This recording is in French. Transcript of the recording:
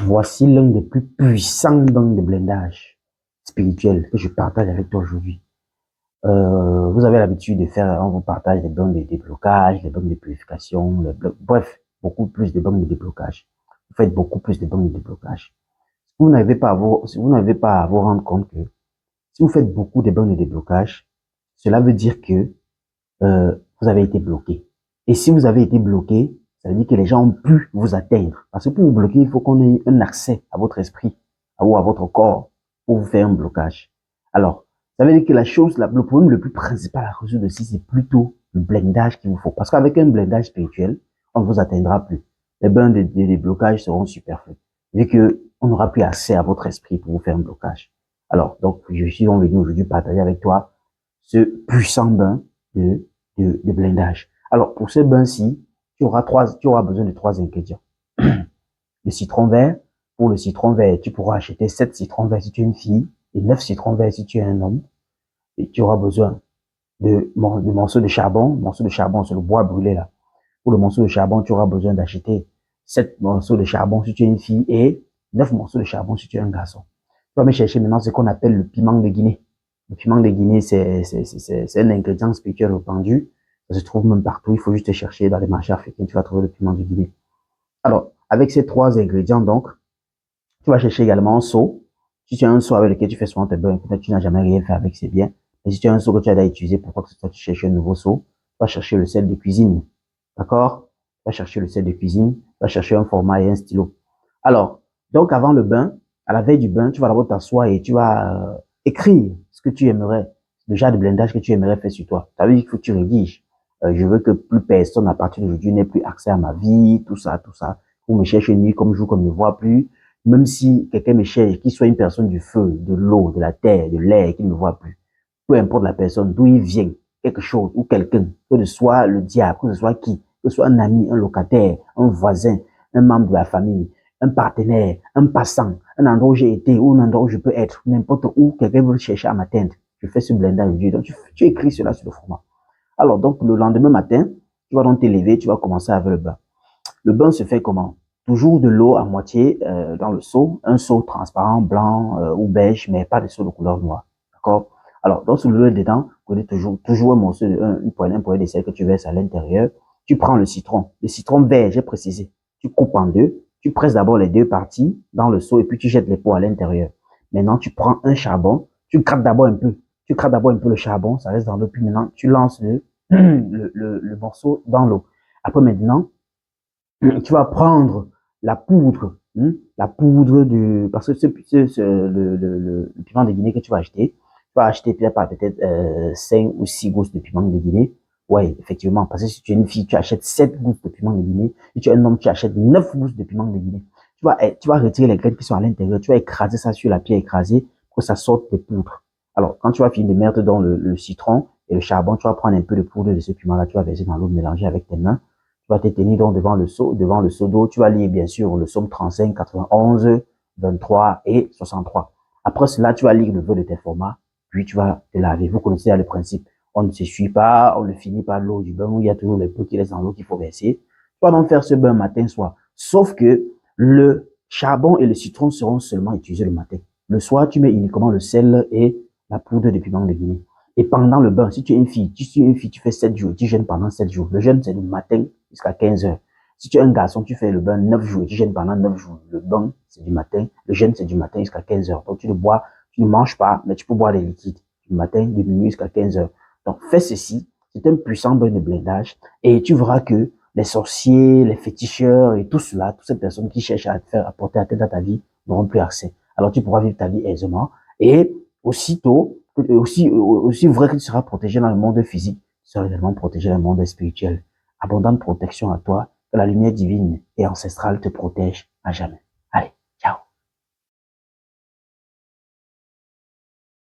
Voici l'un des plus puissants bains de blindage spirituel que je partage avec toi aujourd'hui. Vous avez l'habitude de faire, on vous partage les bains de déblocage, les bains de purification, bref, beaucoup plus de bains de déblocage. Vous faites beaucoup plus de bains de déblocage. Vous n'avez pas à vous rendre compte que si vous faites beaucoup de bains de déblocage, cela veut dire que vous avez été bloqué. Et si vous avez été bloqué, ça veut dire que les gens ont pu vous atteindre. Parce que pour vous bloquer, il faut qu'on ait un accès à votre esprit ou à votre corps pour vous faire un blocage. Alors, ça veut dire que le problème le plus principal à résoudre aussi, c'est plutôt le blindage qu'il vous faut. Parce qu'avec un blindage spirituel, on ne vous atteindra plus. Les bains de déblocage seront superflus. Vu que on n'aura plus accès à votre esprit pour vous faire un blocage. Alors, donc, je suis venu aujourd'hui partager avec toi ce puissant bain de blindage. Alors, pour ce bain-ci, tu auras besoin de 3 ingrédients. Le citron vert. Pour le citron vert, tu pourras acheter 7 citrons verts si tu es une fille et 9 citrons verts si tu es un homme. Et tu auras besoin de morceaux de charbon. Morceaux de charbon, c'est le bois brûlé là. Pour le morceau de charbon, tu auras besoin d'acheter 7 morceaux de charbon si tu es une fille et 9 morceaux de charbon si tu es un garçon. Tu vas me chercher maintenant ce qu'on appelle le piment de Guinée. Le piment de Guinée, c'est un ingrédient spirituel répandu. Ça se trouve même partout. Il faut juste chercher dans les marchés africains. Tu vas trouver le piment de Guinée. Alors, avec ces 3 ingrédients, donc, tu vas chercher également un seau. Si tu as un seau avec lequel tu fais souvent tes beurres, peut-être tu n'as jamais rien fait avec, c'est bien. Mais si tu as un seau que tu as déjà utilisé pour quoi que ce soit, tu cherches un nouveau seau. Tu vas chercher le sel de cuisine. D'accord? Tu vas chercher le sel de cuisine. Tu vas chercher un format et un stylo. Alors, donc, avant le bain, à la veille du bain, tu vas d'abord t'asseoir et tu vas écrire ce que tu aimerais, le genre de blindage que tu aimerais faire sur toi. Ça veut dire qu'il faut que tu rédiges. Je veux que plus personne à partir d'aujourd'hui n'ait plus accès à ma vie, tout ça, tout ça. Qu'on me cherche nuit comme jour, qu'on ne me voit plus. Même si quelqu'un me cherche, qu'il soit une personne du feu, de l'eau, de la terre, de l'air, qu'il ne me voit plus. Peu importe la personne, d'où il vient, quelque chose ou quelqu'un, que ce soit le diable, que ce soit qui, que ce soit un ami, un locataire, un voisin, un membre de la famille, un partenaire, un passant, un endroit où j'ai été ou un endroit où je peux être, n'importe où quelqu'un veut chercher à m'atteindre. Je fais ce blindage aujourd'hui. Donc, tu écris cela sur le format. Alors, donc, le lendemain matin, tu vas donc te lever, tu vas commencer avec le bain. Le bain se fait comment? Toujours de l'eau à moitié dans le seau, un seau transparent, blanc ou beige, mais pas de seau de couleur noire. D'accord? Alors, dans ce l'eau dedans, vous connaissez toujours un morceau, une poêlée de sel que tu verses à l'intérieur. Tu prends le citron vert, j'ai précisé. Tu coupes en deux, tu presses d'abord les deux parties dans le seau et puis tu jettes les pots à l'intérieur. Maintenant, tu prends un charbon, tu grattes d'abord un peu. Tu grattes d'abord un peu le charbon, ça reste dans l'eau, puis maintenant, tu lances le morceau dans l'eau. Après, maintenant, tu vas prendre la poudre parce que le piment de Guinée que tu vas acheter, tu vas acheter peut-être 5 ou 6 gousses de piment de Guinée. Ouais, effectivement, parce que si tu es une fille, tu achètes 7 gousses de piment de Guinée. Si tu es un homme, tu achètes 9 gousses de piment de Guinée. Tu vas retirer les graines qui sont à l'intérieur, tu vas écraser ça sur la pierre écrasée pour que ça sorte des poudres. Alors, quand tu vas finir de mettre dans le citron et le charbon, tu vas prendre un peu de poudre de ce piment-là, tu vas verser dans l'eau, mélanger avec tes mains. Tu vas te tenir donc devant le seau d'eau. Tu vas lire bien sûr le psaume 35, 91, 23 et 63. Après cela, tu vas lire le vœu de tes formats, puis tu vas te laver. Vous connaissez le principe. On ne s'essuie pas, on ne finit pas l'eau du bain où il y a toujours les pots qui restent dans l'eau qu'il faut verser. Tu vas donc faire ce bain matin, soir. Sauf que le charbon et le citron seront seulement utilisés le matin. Le soir, tu mets uniquement le sel et la poudre de piment de Guinée. Et pendant le bain, si tu es une fille, tu fais 7 jours, tu jeûnes pendant 7 jours. Le jeûne, c'est du matin jusqu'à 15 heures. Si tu es un garçon, tu fais le bain 9 jours, tu jeûnes pendant 9 jours. Le bain, c'est du matin. Le jeûne, c'est du matin jusqu'à 15 heures. Donc, tu ne bois, tu ne manges pas, mais tu peux boire des liquides. Du matin, de minuit jusqu'à 15 heures. Donc, fais ceci. C'est un puissant bain de blindage. Et tu verras que les sorciers, les féticheurs et tout cela, toutes ces personnes qui cherchent à te faire apporter à tête à ta vie n'auront plus accès. Alors, tu pourras vivre ta vie aisément. Et aussi vrai que tu seras protégé dans le monde physique, tu seras également protégé dans le monde spirituel. Abondante protection à toi, que la lumière divine et ancestrale te protège à jamais.